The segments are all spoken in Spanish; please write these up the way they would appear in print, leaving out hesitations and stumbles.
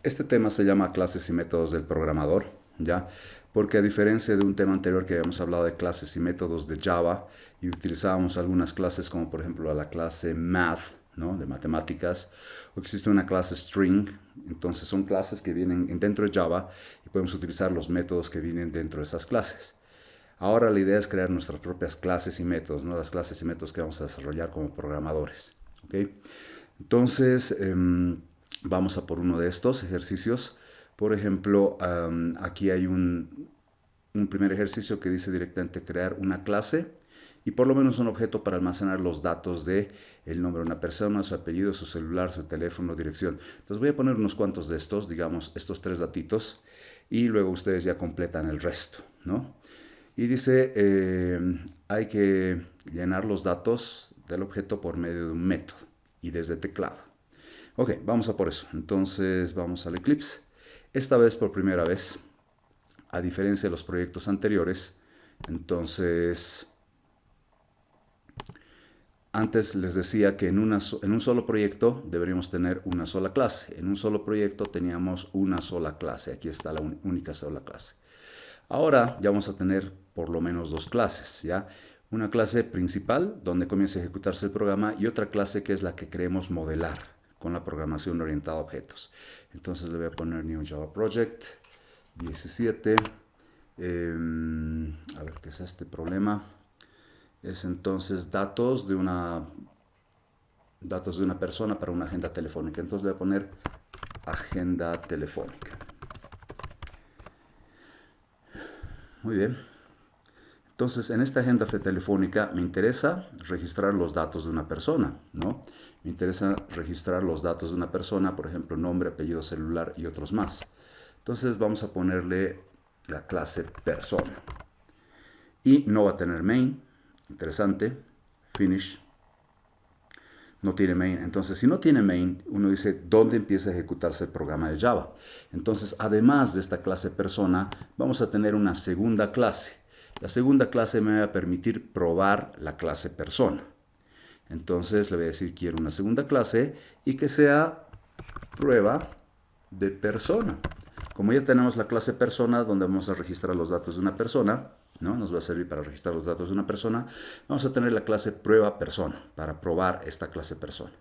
Este tema se llama clases y métodos del programador, ¿ya? Porque a diferencia de un tema anterior que habíamos hablado de clases y métodos de Java y utilizábamos algunas clases como por ejemplo la clase Math, ¿no? De matemáticas, o existe una clase String, entonces son clases que vienen dentro de Java y podemos utilizar los métodos que vienen dentro de esas clases. Ahora la idea es crear nuestras propias clases y métodos, ¿no? Las clases y métodos que vamos a desarrollar como programadores, ¿ok? Entonces, vamos a por uno de estos ejercicios. Por ejemplo, aquí hay un primer ejercicio que dice directamente crear una clase y por lo menos un objeto para almacenar los datos de el nombre de una persona, su apellido, su celular, su teléfono, dirección. Entonces voy a poner unos cuantos de estos, digamos estos 3 datitos, y luego ustedes ya completan el resto, ¿no? Y dice, hay que llenar los datos del objeto por medio de un método y desde teclado. Ok, vamos a por eso. Entonces vamos al Eclipse. Esta vez por primera vez, a diferencia de los proyectos anteriores, entonces antes les decía que en un solo proyecto deberíamos tener una sola clase. En un solo proyecto teníamos una sola clase. Aquí está la única sola clase. Ahora ya vamos a tener por lo menos 2 clases, ¿ya? Una clase principal donde comienza a ejecutarse el programa y otra clase que es la que queremos modelar con la programación orientada a objetos. Entonces le voy a poner New Java Project 17. A ver qué es este problema. Es entonces datos de una persona para una agenda telefónica. Entonces le voy a poner agenda telefónica. Muy bien. Entonces, en esta agenda telefónica me interesa registrar los datos de una persona, ¿no? Me interesa registrar los datos de una persona, por ejemplo, nombre, apellido, celular y otros más. Entonces vamos a ponerle la clase persona. Y no va a tener main, interesante, finish. No tiene main. Entonces, si no tiene main, uno dice, ¿dónde empieza a ejecutarse el programa de Java? Entonces, además de esta clase persona, vamos a tener una segunda clase. La segunda clase me va a permitir probar la clase persona. Entonces, le voy a decir, quiero una segunda clase y que sea prueba de persona. Como ya tenemos la clase persona, donde vamos a registrar los datos de una persona, ¿no? Nos va a servir para registrar los datos de una persona. Vamos a tener la clase prueba persona para probar esta clase persona.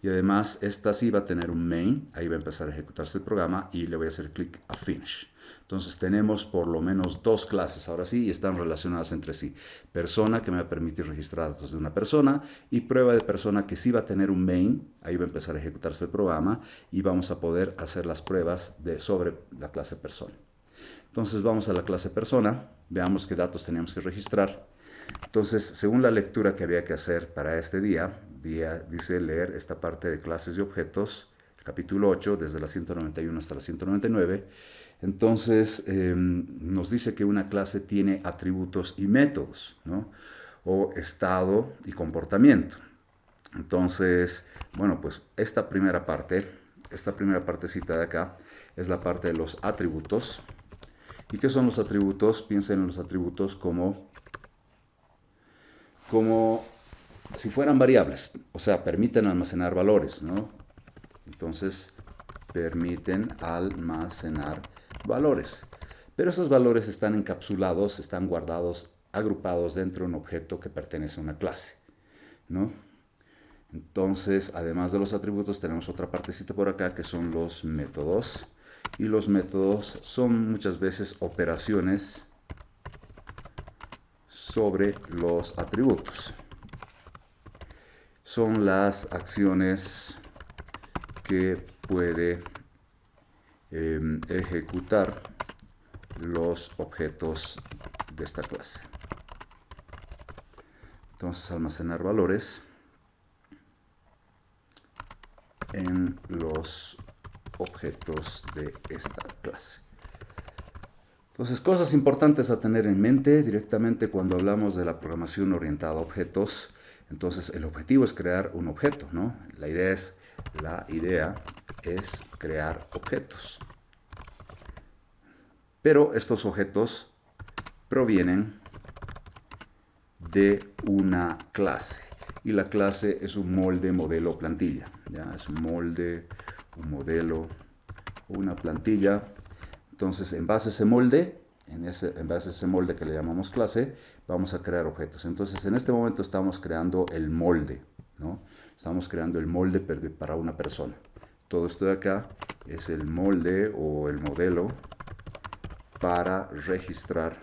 Y además, esta sí va a tener un main. Ahí va a empezar a ejecutarse el programa y le voy a hacer clic a finish. Entonces tenemos por lo menos 2 clases ahora sí y están relacionadas entre sí. Persona que me va a permitir registrar datos de una persona y prueba de persona que sí va a tener un main. Ahí va a empezar a ejecutarse el programa y vamos a poder hacer las pruebas sobre la clase persona. Entonces vamos a la clase persona, veamos qué datos teníamos que registrar. Entonces, según la lectura que había que hacer para este día dice leer esta parte de clases y objetos, el capítulo 8, desde la 191 hasta la 199. Entonces, nos dice que una clase tiene atributos y métodos, ¿no? O estado y comportamiento. Entonces, bueno, pues esta primera partecita de acá, es la parte de los atributos. ¿Y qué son los atributos? Piensen en los atributos como si fueran variables, o sea, permiten almacenar valores, ¿no? Entonces, permiten almacenar valores. Pero esos valores están encapsulados, están guardados, agrupados dentro de un objeto que pertenece a una clase, ¿no? Entonces, además de los atributos, tenemos otra partecita por acá que son los métodos. Y los métodos son muchas veces operaciones sobre los atributos. Son las acciones que puede ejecutar los objetos de esta clase. Entonces, almacenar valores en los objetos de esta clase. Entonces, cosas importantes a tener en mente directamente cuando hablamos de la programación orientada a objetos. Entonces, el objetivo es crear un objeto, ¿no? La idea es crear objetos. Pero estos objetos provienen de una clase. Y la clase es un molde, modelo, plantilla. ¿Ya? Es un molde, un modelo, una plantilla. Entonces, en base a ese molde, en base a ese molde que le llamamos clase, vamos a crear objetos. Entonces, en este momento estamos creando el molde, ¿no? Estamos creando el molde para una persona. Todo esto de acá es el molde o el modelo para registrar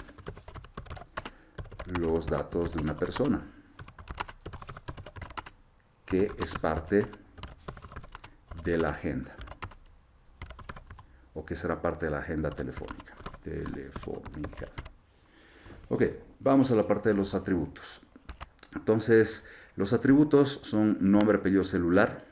los datos de una persona, que es parte de la agenda, o que será parte de la agenda telefónica. Ok, vamos a la parte de los atributos. Entonces, los atributos son nombre, apellido, celular,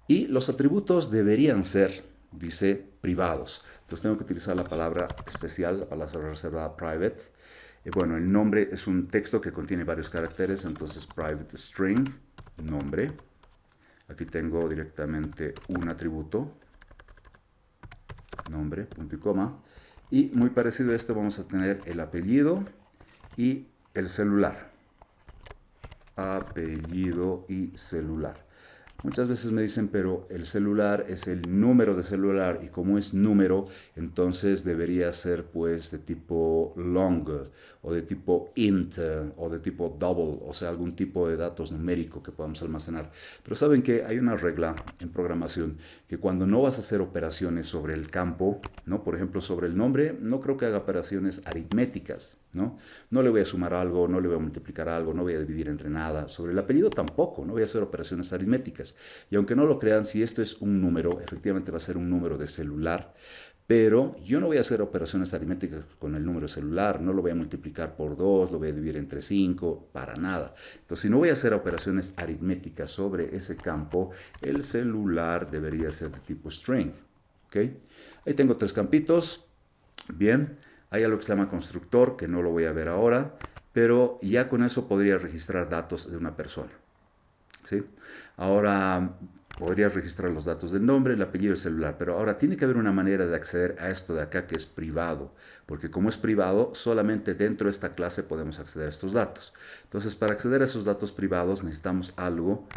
y los atributos deberían ser, dice, privados. Entonces tengo que utilizar la palabra especial, la palabra reservada private. Bueno, el nombre es un texto que contiene varios caracteres, entonces private string, nombre. Aquí tengo directamente un atributo, nombre, punto y coma. Y muy parecido a esto vamos a tener el apellido y el celular. Apellido y celular. Muchas veces me dicen, pero el celular es el número de celular y como es número, entonces debería ser pues de tipo long o de tipo int o de tipo double, o sea, algún tipo de datos numérico que podamos almacenar. Pero saben que hay una regla en programación que cuando no vas a hacer operaciones sobre el campo, ¿no? Por ejemplo, sobre el nombre, no creo que haga operaciones aritméticas, ¿no? No le voy a sumar algo, no le voy a multiplicar algo, no voy a dividir entre nada. Sobre el apellido tampoco, no voy a hacer operaciones aritméticas. Y aunque no lo crean, si esto es un número, efectivamente va a ser un número de celular, pero yo no voy a hacer operaciones aritméticas con el número celular, no lo voy a multiplicar por 2, lo voy a dividir entre 5, para nada. Entonces, si no voy a hacer operaciones aritméticas sobre ese campo, el celular debería ser de tipo string. ¿Ok? Ahí tengo 3 campitos. Bien, hay algo que se llama constructor, que no lo voy a ver ahora, pero ya con eso podría registrar datos de una persona. ¿Sí? Ahora podría registrar los datos del nombre, el apellido y el celular, pero ahora tiene que haber una manera de acceder a esto de acá que es privado, porque como es privado, solamente dentro de esta clase podemos acceder a estos datos. Entonces, para acceder a esos datos privados necesitamos algo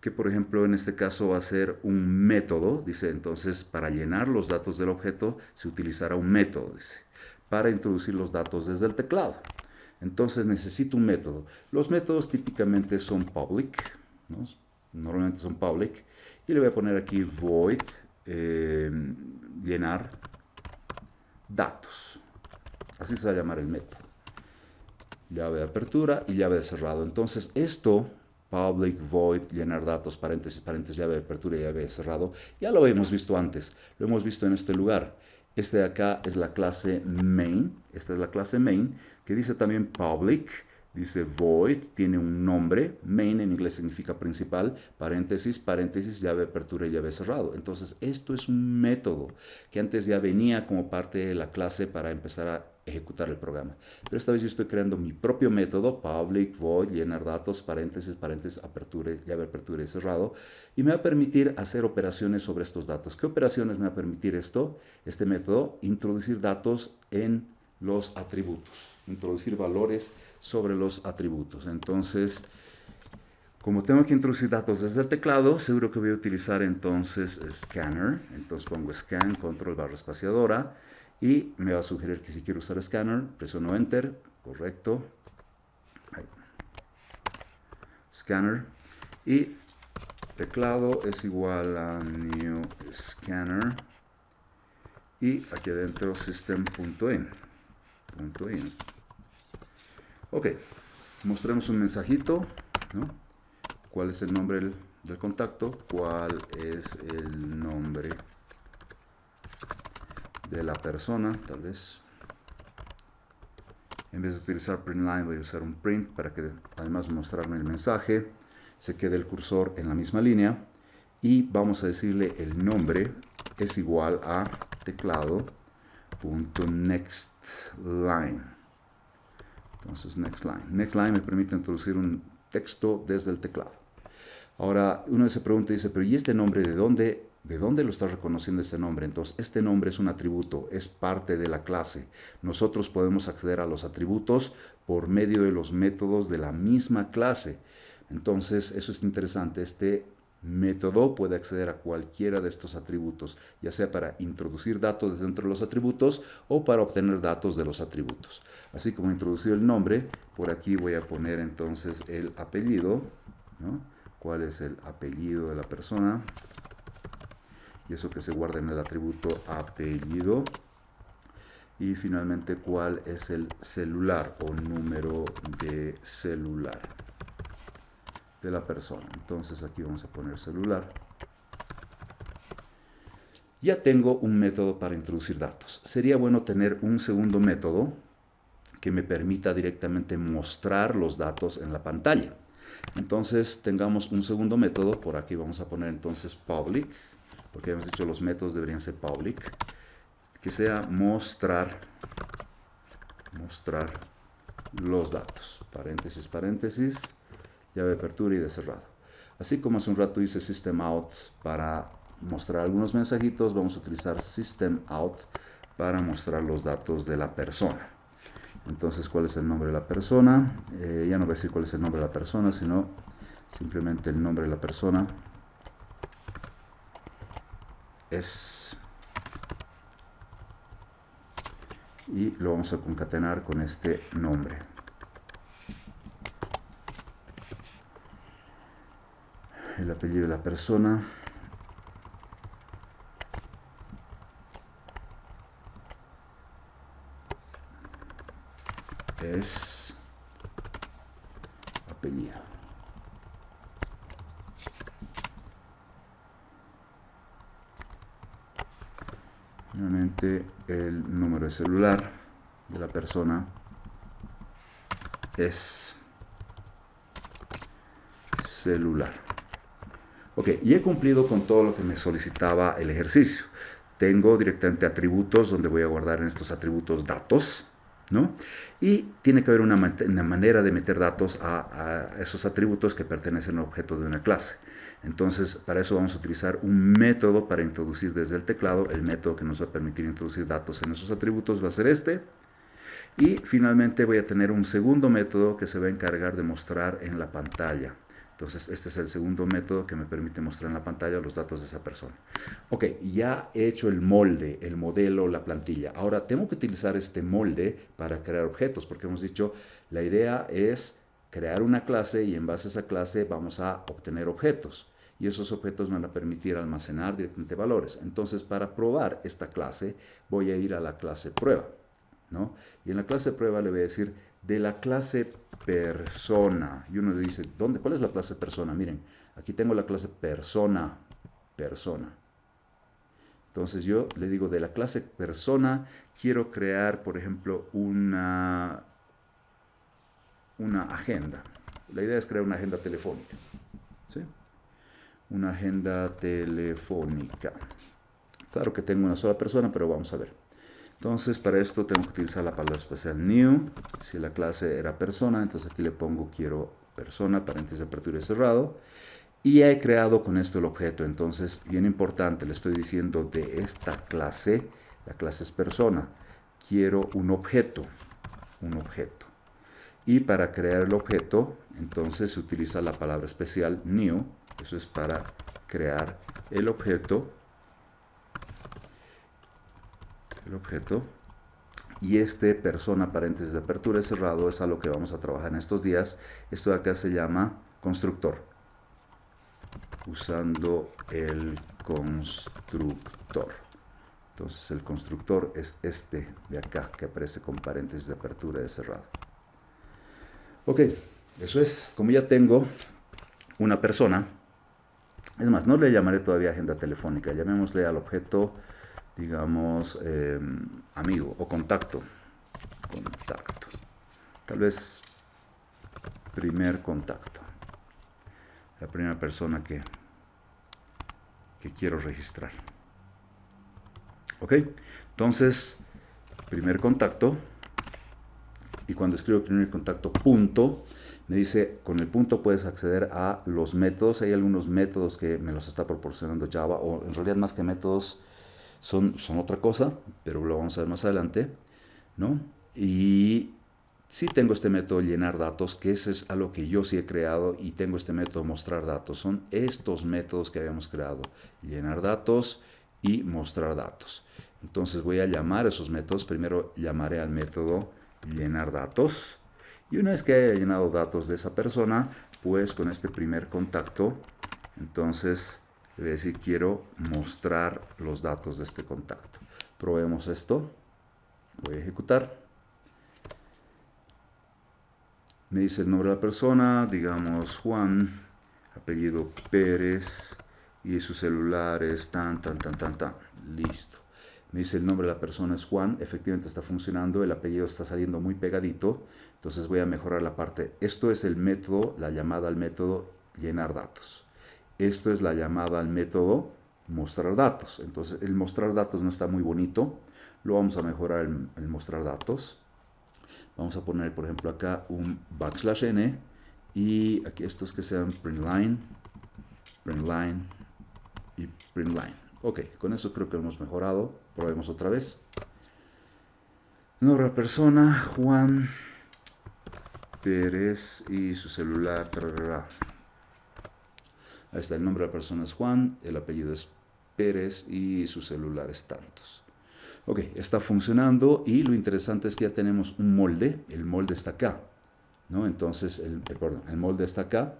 que, por ejemplo, en este caso va a ser un método, dice. Entonces, para llenar los datos del objeto se utilizará un método, dice, para introducir los datos desde el teclado. Entonces necesito un método. Los métodos típicamente son public, ¿no? Normalmente son public, y le voy a poner aquí void llenar datos, así se va a llamar el método, llave de apertura y llave de cerrado. Entonces esto, public void llenar datos, paréntesis, paréntesis, llave de apertura y llave de cerrado, ya lo hemos visto antes, lo hemos visto en este lugar. Este de acá es la clase main, esta es la clase main, que dice también public, dice void, tiene un nombre, main en inglés significa principal, paréntesis, paréntesis, llave de apertura y llave de cerrado. Entonces esto es un método que antes ya venía como parte de la clase para empezar a ejecutar el programa. Pero esta vez yo estoy creando mi propio método, public void, llenar datos, paréntesis, paréntesis, apertura, llave de apertura y cerrado, y me va a permitir hacer operaciones sobre estos datos. ¿Qué operaciones me va a permitir esto? Este método, introducir datos en los atributos, introducir valores sobre los atributos. Entonces, como tengo que introducir datos desde el teclado, seguro que voy a utilizar entonces scanner. Entonces pongo scan, control barra espaciadora, y me va a sugerir que si quiero usar scanner, presiono enter, correcto. Ahí. Scanner, y teclado es igual a new scanner, y aquí adentro system.in. Ok, mostremos un mensajito, ¿no? ¿Cuál es el nombre del contacto? ¿Cuál es el nombre de la persona? Tal vez en vez de utilizar printline voy a usar un print para que además de mostrarme el mensaje se quede el cursor en la misma línea, y vamos a decirle el nombre es igual a teclado.nextLine. Entonces nextLine me permite introducir un texto desde el teclado. Ahora uno se pregunta y dice, pero ¿y este nombre de dónde lo está reconociendo este nombre? Entonces este nombre es un atributo, es parte de la clase. Nosotros podemos acceder a los atributos por medio de los métodos de la misma clase. Entonces eso es interesante. Este método puede acceder a cualquiera de estos atributos, ya sea para introducir datos dentro de los atributos o para obtener datos de los atributos. Así como introducir el nombre, por aquí voy a poner entonces el apellido, ¿no? ¿Cuál es el apellido de la persona? Y eso que se guarda en el atributo apellido. Y finalmente, ¿cuál es el celular o número de celular de la persona? Entonces aquí vamos a poner celular. Ya tengo un método para introducir datos. Sería bueno tener un segundo método que me permita directamente mostrar los datos en la pantalla. Entonces tengamos un segundo método. Por aquí vamos a poner entonces public, porque hemos dicho los métodos deberían ser public, que sea mostrar los datos, paréntesis, paréntesis, llave de apertura y de cerrado. Así como hace un rato hice system out para mostrar algunos mensajitos, vamos a utilizar system out para mostrar los datos de la persona. Entonces, ¿cuál es el nombre de la persona? Ya no voy a decir cuál es el nombre de la persona, sino simplemente el nombre de la persona es, y lo vamos a concatenar con este nombre. El apellido de la persona es apellido. Nuevamente, el número de celular de la persona es celular. Ok, y he cumplido con todo lo que me solicitaba el ejercicio. Tengo directamente atributos donde voy a guardar en estos atributos datos, ¿no? Y tiene que haber una manera de meter datos a esos atributos que pertenecen al objeto de una clase. Entonces, para eso vamos a utilizar un método para introducir desde el teclado. El método que nos va a permitir introducir datos en esos atributos va a ser este. Y finalmente voy a tener un segundo método que se va a encargar de mostrar en la pantalla. Entonces, este es el segundo método que me permite mostrar en la pantalla los datos de esa persona. Ok, ya he hecho el molde, el modelo, la plantilla. Ahora, tengo que utilizar este molde para crear objetos, porque hemos dicho, la idea es crear una clase y en base a esa clase vamos a obtener objetos. Y esos objetos me van a permitir almacenar directamente valores. Entonces, para probar esta clase, voy a ir a la clase prueba, ¿no? Y en la clase prueba le voy a decir, de la clase persona. Y uno le dice, ¿dónde? ¿Cuál es la clase persona? Miren, aquí tengo la clase persona. Entonces yo le digo, de la clase persona, quiero crear, por ejemplo, una agenda. La idea es crear una agenda telefónica, ¿sí? Una agenda telefónica. Claro que tengo una sola persona, pero vamos a ver. Entonces, para esto tengo que utilizar la palabra especial new. Si la clase era persona, entonces aquí le pongo quiero persona, paréntesis, apertura y cerrado. Y he creado con esto el objeto. Entonces, bien importante, le estoy diciendo de esta clase, la clase es persona. Quiero un objeto. Y para crear el objeto, entonces se utiliza la palabra especial new. Eso es para crear el objeto. Y este persona, paréntesis de apertura y cerrado, es a lo que vamos a trabajar en estos días. Esto de acá se llama constructor. Usando el constructor. Entonces el constructor es este de acá, que aparece con paréntesis de apertura y de cerrado. Ok, eso es. Como ya tengo una persona, es más, no le llamaré todavía agenda telefónica, llamémosle al objeto, digamos, amigo o contacto. Tal vez primer contacto. La primera persona que quiero registrar. Ok, entonces, primer contacto. Y cuando escribo primer contacto, punto, me dice, con el punto puedes acceder a los métodos. Hay algunos métodos que me los está proporcionando Java, o en realidad más que métodos, son otra cosa, pero lo vamos a ver más adelante, ¿no? Y Sí tengo este método llenar datos, que ese es algo que yo sí he creado, y tengo este método mostrar datos. Son estos métodos que habíamos creado: llenar datos y mostrar datos. Entonces voy a llamar esos métodos. Primero llamaré al método llenar datos, y una vez que haya llenado datos de esa persona, pues con este primer contacto, entonces le voy a decir: quiero mostrar los datos de este contacto. Probemos esto. Voy a ejecutar. Me dice el nombre de la persona, digamos Juan, apellido Pérez, y su celular es tan. Listo. Me dice el nombre de la persona es Juan, efectivamente está funcionando, el apellido está saliendo muy pegadito, entonces voy a mejorar la parte. Esto es el método, la llamada al método llenar datos. Esto es la llamada al método mostrar datos. Entonces el mostrar datos no está muy bonito, lo vamos a mejorar el mostrar datos. Vamos a poner, por ejemplo, acá un \n, y aquí estos que sean println y println. Ok, con eso creo que lo hemos mejorado. Probemos otra vez. Nombre de la persona, Juan Pérez, y su celular. Ahí está, el nombre de la persona es Juan, el apellido es Pérez y su celular es tantos. Ok, está funcionando, y lo interesante es que ya tenemos un molde. El molde está acá, ¿no? Entonces, el molde está acá.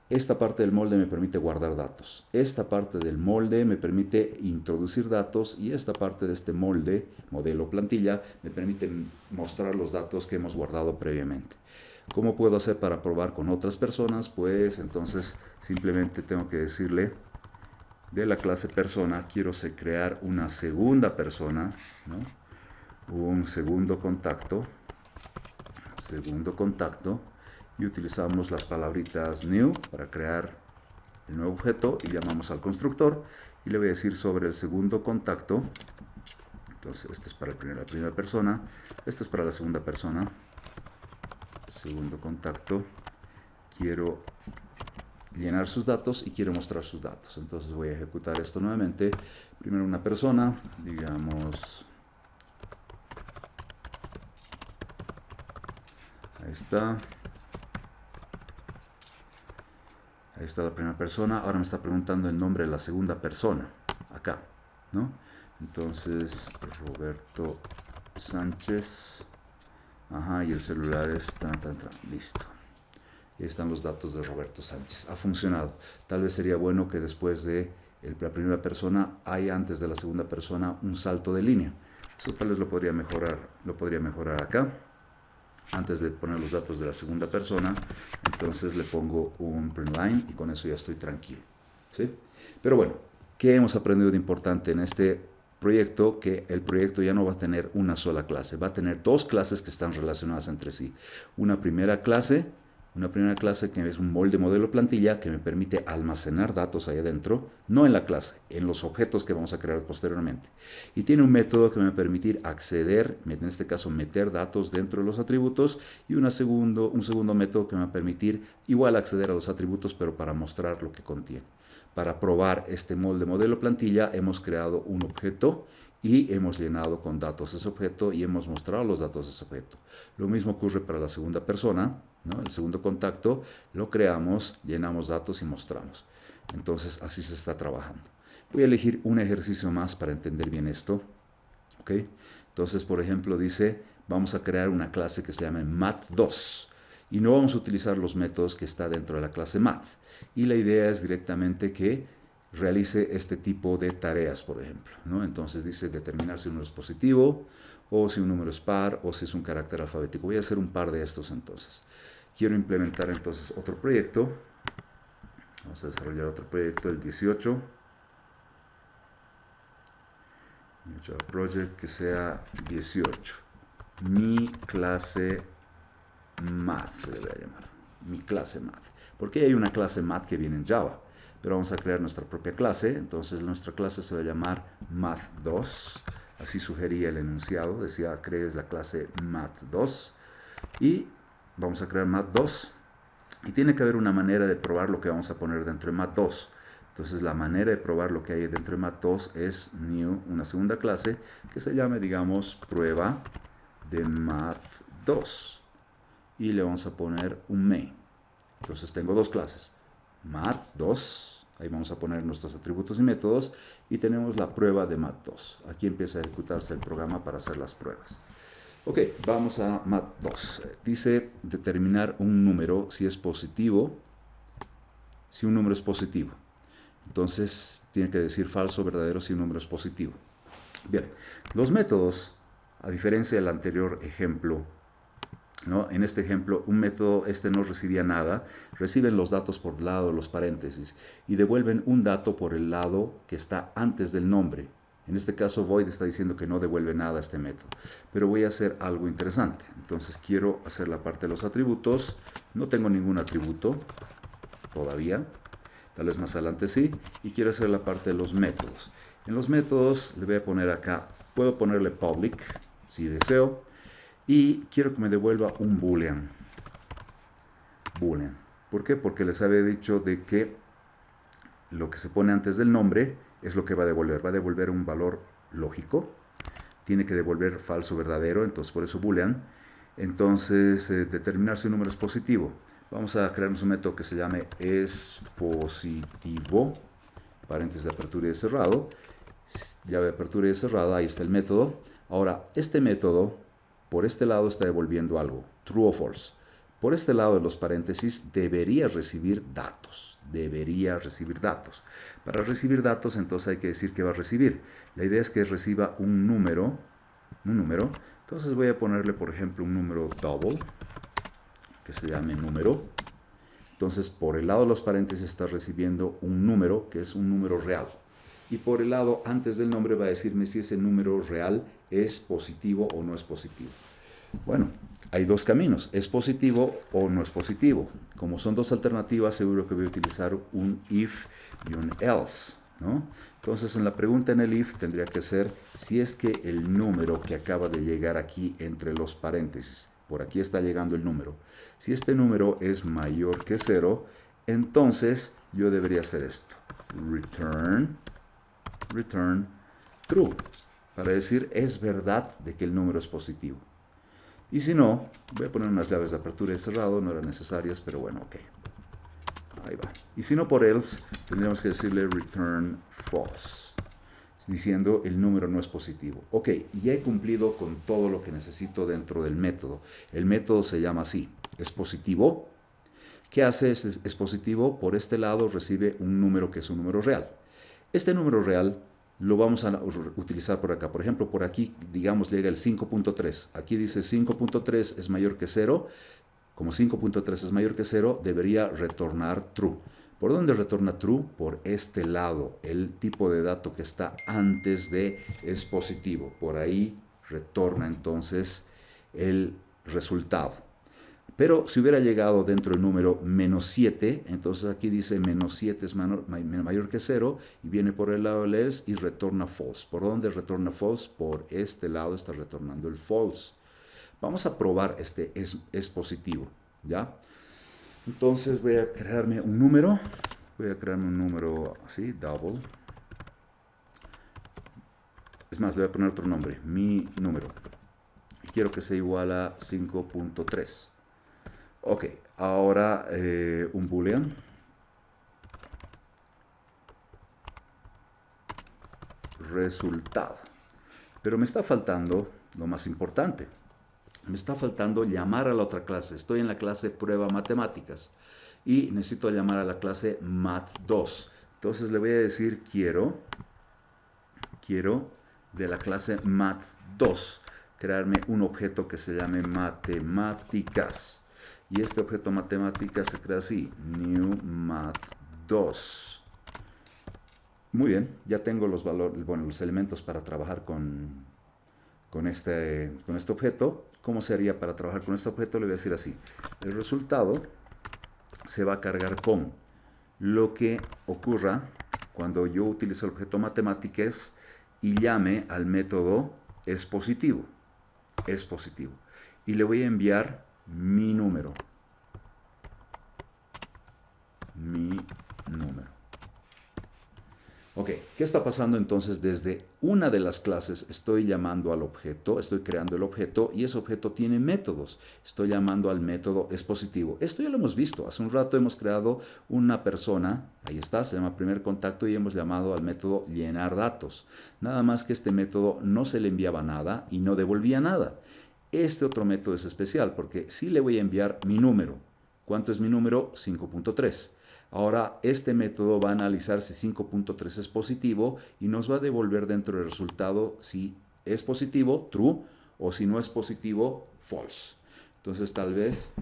Esta parte del molde me permite guardar datos. Esta parte del molde me permite introducir datos, y esta parte de este molde, modelo plantilla, me permite mostrar los datos que hemos guardado previamente. ¿Cómo puedo hacer para probar con otras personas? Pues entonces simplemente tengo que decirle: de la clase persona quiero crear una segunda persona, ¿no? Un segundo contacto, y utilizamos las palabritas new para crear el nuevo objeto, y llamamos al constructor, y le voy a decir sobre el segundo contacto. Entonces este es para la primera persona, esto es para la segunda persona. Segundo contacto, quiero llenar sus datos y quiero mostrar sus datos. Entonces voy a ejecutar esto nuevamente. Primero una persona, digamos, ahí está la primera persona. Ahora me está preguntando el nombre de la segunda persona, acá, ¿no? Entonces Roberto Sánchez, y el celular es listo. Ahí están los datos de Roberto Sánchez. Ha funcionado. Tal vez sería bueno que después de la primera persona hay, antes de la segunda persona, un salto de línea. Eso tal vez lo podría mejorar acá. Antes de poner los datos de la segunda persona, entonces le pongo un println, y con eso ya estoy tranquilo, ¿sí? Pero bueno, ¿qué hemos aprendido de importante en este proyecto? Que el proyecto ya no va a tener una sola clase, va a tener dos clases que están relacionadas entre sí. Una primera clase que es un molde modelo plantilla, que me permite almacenar datos ahí adentro, no en la clase, en los objetos que vamos a crear posteriormente. Y tiene un método que me va a permitir acceder, en este caso meter datos dentro de los atributos, y un segundo método que me va a permitir igual acceder a los atributos, pero para mostrar lo que contiene. Para probar este molde modelo plantilla hemos creado un objeto y hemos llenado con datos ese objeto y hemos mostrado los datos de ese objeto. Lo mismo ocurre para la segunda persona, ¿no? El segundo contacto lo creamos, llenamos datos y mostramos. Entonces así se está trabajando. Voy a elegir un ejercicio más para entender bien esto. ¿Ok? Entonces, por ejemplo, dice, vamos a crear una clase que se llame math2. Y no vamos a utilizar los métodos que está dentro de la clase math. Y la idea es directamente que realice este tipo de tareas, por ejemplo, ¿no? Entonces dice determinar si un número es positivo, o si un número es par, o si es un carácter alfabético. Voy a hacer un par de estos entonces. Quiero implementar entonces otro proyecto. Vamos a desarrollar otro proyecto, el 18. Project que sea 18. Mi clase math, le voy a llamar. Mi clase math. Porque hay una clase math que viene en Java. Pero vamos a crear nuestra propia clase. Entonces nuestra clase se va a llamar math2. Así sugería el enunciado. Decía, crees la clase math2. Y vamos a crear math2. Y tiene que haber una manera de probar lo que vamos a poner dentro de math2. Entonces la manera de probar lo que hay dentro de math2 es new, una segunda clase que se llame, digamos, prueba de math 2 y le vamos a poner un main. Entonces tengo dos clases, math2, ahí vamos a poner nuestros atributos y métodos, y tenemos la prueba de math2. Aquí empieza a ejecutarse el programa para hacer las pruebas. Ok, vamos a math2. Dice determinar un número si es positivo, si un número es positivo. Entonces tiene que decir falso o verdadero si un número es positivo. Bien, los métodos, a diferencia del anterior ejemplo, ¿no? En este ejemplo, un método no recibía nada, reciben los datos por el lado de los paréntesis y devuelven un dato por el lado que está antes del nombre. En este caso, void está diciendo que no devuelve nada a este método. Pero voy a hacer algo interesante. Entonces quiero hacer la parte de los atributos. No tengo ningún atributo todavía. Tal vez más adelante sí. Y quiero hacer la parte de los métodos. En los métodos le voy a poner acá, puedo ponerle public si deseo. Y quiero que me devuelva un boolean. Boolean. ¿Por qué? Porque les había dicho de que lo que se pone antes del nombre es lo que va a devolver. Va a devolver un valor lógico. Tiene que devolver falso o verdadero, entonces por eso boolean. Entonces, determinar si un número es positivo. Vamos a crearnos un método que se llame espositivo. Paréntesis de apertura y de cerrado. Llave de apertura y de cerrado, ahí está el método. Ahora, este método, por este lado está devolviendo algo, true o false. Por este lado de los paréntesis debería recibir datos. Debería recibir datos. Para recibir datos, entonces hay que decir que va a recibir. La idea es que reciba un número. Entonces voy a ponerle, por ejemplo, un número double, que se llame número. Entonces, por el lado de los paréntesis está recibiendo un número, que es un número real. Y por el lado antes del nombre va a decirme si ese número real es positivo o no es positivo. Bueno, hay dos caminos, es positivo o no es positivo. Como son dos alternativas, seguro que voy a utilizar un if y un else, ¿no? Entonces, en la pregunta en el if tendría que ser si es que el número que acaba de llegar aquí entre los paréntesis, por aquí está llegando el número, si este número es mayor que 0, entonces yo debería hacer esto, return true, para decir es verdad de que el número es positivo. Y si no, voy a poner unas llaves de apertura y cerrado, no eran necesarias, pero bueno, ok. Ahí va. Y si no por else, tendríamos que decirle return false, diciendo el número no es positivo. Ok, ya he cumplido con todo lo que necesito dentro del método. El método se llama así, es positivo. ¿Qué hace? Es positivo, por este lado recibe un número que es un número real. Este número real lo vamos a utilizar por acá. Por ejemplo, por aquí, digamos, llega el 5.3. Aquí dice 5.3 es mayor que 0. Como 5.3 es mayor que 0, debería retornar true. ¿Por dónde retorna true? Por este lado. El tipo de dato que está antes de es positivo. Por ahí retorna entonces el resultado. Pero si hubiera llegado dentro del número menos 7, entonces aquí dice menos 7 es mayor que 0 y viene por el lado del else y retorna false. ¿Por dónde retorna false? Por este lado está retornando el false. Vamos a probar este es positivo, ¿ya? Entonces voy a crearme un número. Voy a crearme un número así, double. Es más, le voy a poner otro nombre, mi número. Y quiero que sea igual a 5.3. Ok, ahora un boolean. Resultado. Pero me está faltando lo más importante. Me está faltando llamar a la otra clase. Estoy en la clase prueba matemáticas y necesito llamar a la clase math2. Entonces le voy a decir quiero de la clase math2 crearme un objeto que se llame matemáticas. Y este objeto matemáticas se crea así, new math2. Muy bien, ya tengo los valores, bueno, los elementos para trabajar con este objeto. ¿Cómo se haría para trabajar con este objeto? Le voy a decir así. El resultado se va a cargar con lo que ocurra cuando yo utilizo el objeto matemáticas y llame al método es positivo. Es positivo. Y le voy a enviar mi número. Mi número. Ok, ¿qué está pasando entonces? Desde una de las clases estoy llamando al objeto, estoy creando el objeto y ese objeto tiene métodos. Estoy llamando al método expositivo. Esto ya lo hemos visto. Hace un rato hemos creado una persona, ahí está, se llama primer contacto y hemos llamado al método llenar datos. Nada más que este método no se le enviaba nada y no devolvía nada. Este otro método es especial porque sí le voy a enviar mi número. ¿Cuánto es mi número? 5.3. Ahora, este método va a analizar si 5.3 es positivo y nos va a devolver dentro del resultado si es positivo, true, o si no es positivo, false. Entonces, tal vez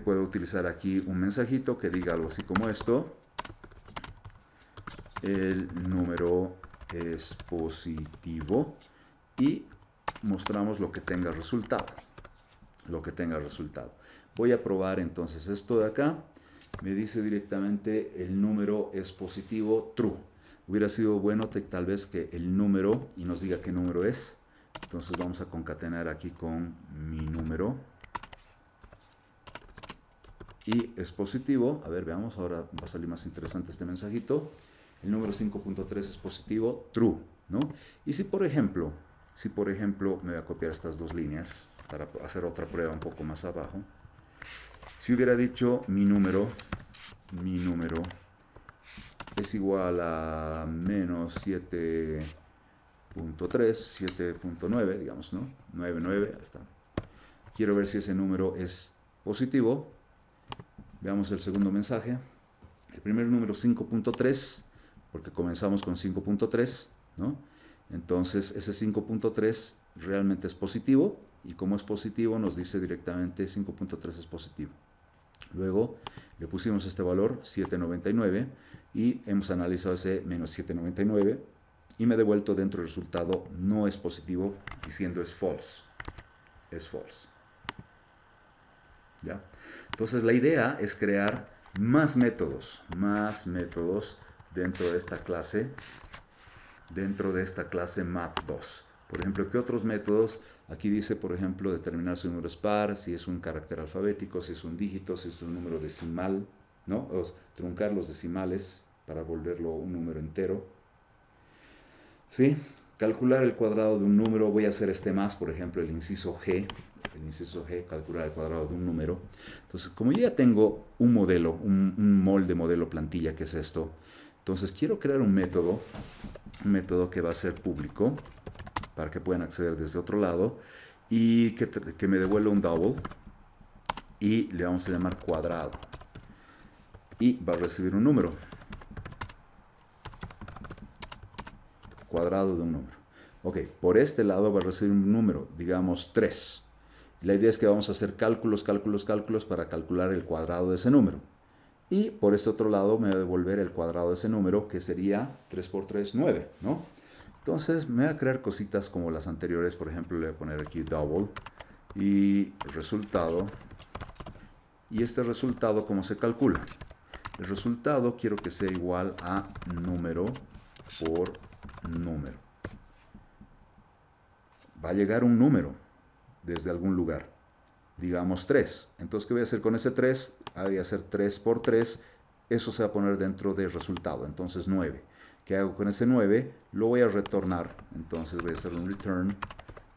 puedo utilizar aquí un mensajito que diga algo así como esto. El número es positivo y mostramos lo que tenga resultado. Lo que tenga resultado. Voy a probar entonces esto de acá. Me dice directamente el número es positivo, true. Hubiera sido bueno tal vez que el número y nos diga qué número es. Entonces vamos a concatenar aquí con mi número. Y es positivo. A ver, veamos, ahora va a salir más interesante este mensajito. El número 5.3 es positivo, true, ¿no? Y si por ejemplo, me voy a copiar estas dos líneas para hacer otra prueba un poco más abajo. Si hubiera dicho mi número es igual a menos 7.3, 7.9, digamos, ¿no? 9.9, ahí está. Quiero ver si ese número es positivo. Veamos el segundo mensaje. El primer número 5.3, porque comenzamos con 5.3, ¿no? Entonces ese 5.3 realmente es positivo y como es positivo nos dice directamente 5.3 es positivo. Luego le pusimos este valor 7.99 y hemos analizado ese menos 7.99 y me ha devuelto dentro del resultado no es positivo diciendo es false. Es false. ¿Ya? Entonces la idea es crear más métodos dentro de esta clase math2. Por ejemplo, ¿qué otros métodos? Aquí dice, por ejemplo, determinar si un número es par, si es un carácter alfabético, si es un dígito, si es un número decimal, ¿no? O truncar los decimales para volverlo un número entero. ¿Sí? Calcular el cuadrado de un número. Voy a hacer este más, por ejemplo, el inciso G, calcular el cuadrado de un número. Entonces, como yo ya tengo un modelo, un molde modelo plantilla, que es esto, entonces quiero crear un método que va a ser público, para que puedan acceder desde otro lado, y que me devuelva un double, y le vamos a llamar cuadrado, y va a recibir un número, cuadrado de un número. Ok, por este lado va a recibir un número, digamos 3. La idea es que vamos a hacer cálculos para calcular el cuadrado de ese número. Y por este otro lado me va a devolver el cuadrado de ese número, que sería 3 por 3, 9, ¿no? Entonces me voy a crear cositas como las anteriores. Por ejemplo, le voy a poner aquí double y resultado. Y este resultado, ¿cómo se calcula? El resultado quiero que sea igual a número por número. Va a llegar un número desde algún lugar, digamos 3. Entonces, ¿qué voy a hacer con ese 3? Voy a hacer 3 por 3, eso se va a poner dentro del resultado, entonces 9. ¿Qué hago con ese 9? Lo voy a retornar, entonces voy a hacer un return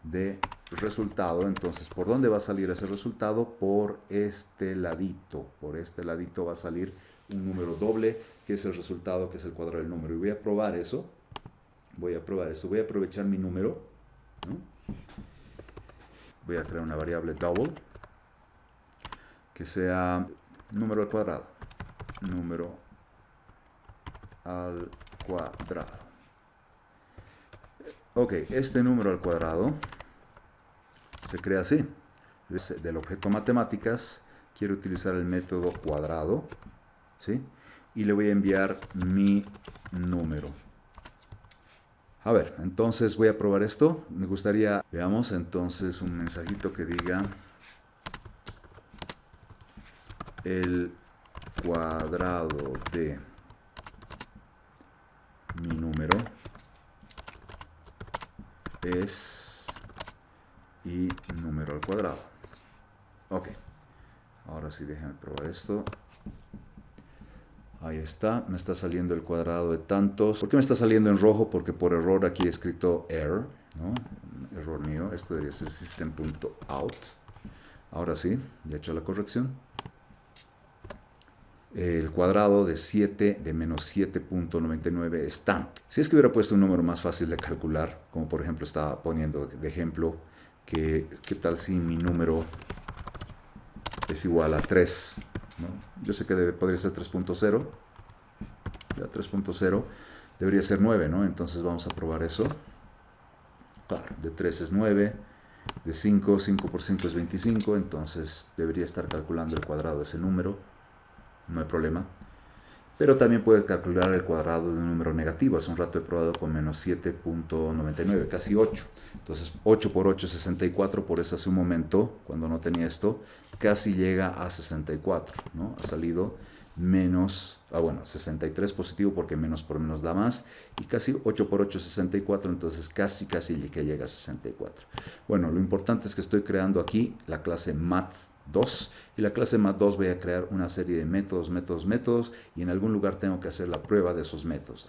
de resultado. Entonces, ¿por dónde va a salir ese resultado? Por este ladito va a salir un número doble, que es el resultado, que es el cuadrado del número. Y voy a probar eso, voy a aprovechar mi número, ¿no? Voy a crear una variable double que sea número al cuadrado. Número al cuadrado. Ok, este número al cuadrado se crea así. Del objeto matemáticas quiero utilizar el método cuadrado, ¿sí? Y le voy a enviar mi número. A ver, entonces voy a probar esto. Me gustaría, veamos entonces un mensajito que diga el cuadrado de mi número es y número al cuadrado. Ok, ahora sí déjenme probar esto. Ahí está, me está saliendo el cuadrado de tantos. ¿Por qué me está saliendo en rojo? Porque por error aquí he escrito error, ¿no? Error mío, esto debería ser system.out. Ahora sí, ya he hecho la corrección. El cuadrado de menos 7.99 es tanto. Si es que hubiera puesto un número más fácil de calcular, como por ejemplo estaba poniendo de ejemplo, ¿qué tal si mi número es igual a 3? ¿No? Yo sé que podría ser 3.0. Ya 3.0 debería ser 9, ¿no? Entonces vamos a probar eso. Claro, de 3 es 9, de 5 por 5 es 25, entonces debería estar calculando el cuadrado de ese número, no hay problema. Pero también puede calcular el cuadrado de un número negativo. Hace un rato he probado con menos 7.99, casi 8. Entonces 8 por 8 es 64, por eso hace un momento, cuando no tenía esto, casi llega a 64, ¿no? Ha salido menos, bueno, 63 positivo porque menos por menos da más, y casi 8 por 8 es 64, entonces casi que llega a 64. Bueno, lo importante es que estoy creando aquí la clase math2, y la clase math2 voy a crear una serie de métodos, y en algún lugar tengo que hacer la prueba de esos métodos.